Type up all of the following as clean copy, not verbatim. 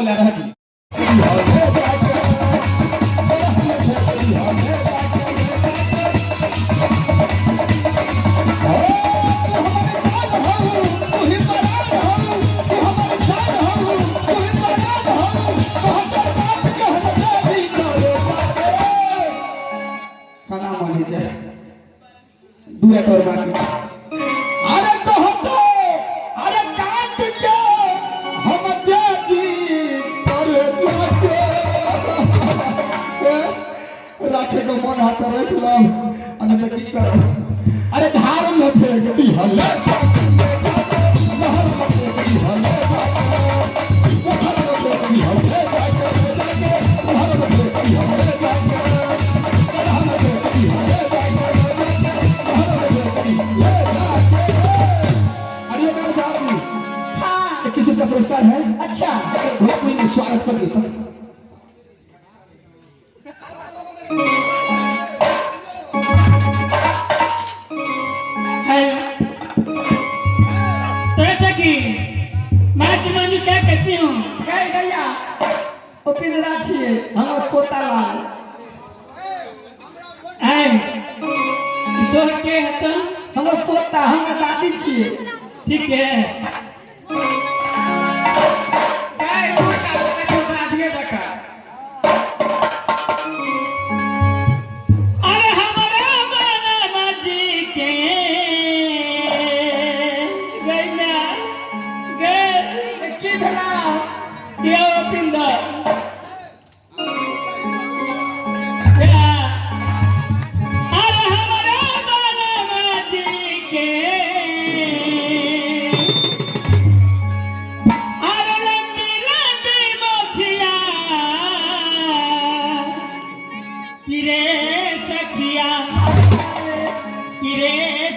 बोला रह दी खाना मानी जाए दूर कर बाकी अरे तो होतो अरे काट के हम देगी कर जाके राखे को मन हाथ रख लो अने तो की करो अरे धार में फेंक दी हल्ला किसी का पुरस्कार है अच्छा बहुत कोई स्वागत कर देता ऐसा कि मैं सिमानी क्या कहती हूँ कह गया ओ पिंजरा छिए हमर पोता लाल है तो के हता हमर पोता हमर दादी छिए ठीक है काय छोटा छोटा दिए देखा अरे हमारा बाला जी के गैया गए की भला ये पिंदा अरे हमारा बाला जी के अरे लंबी लंबी मोछिया किरे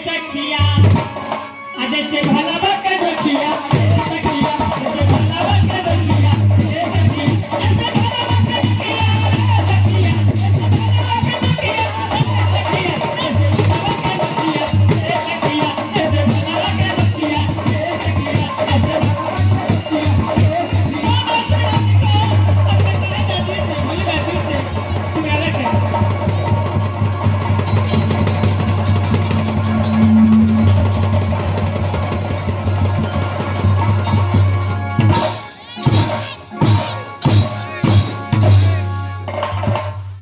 सखिया आज से भला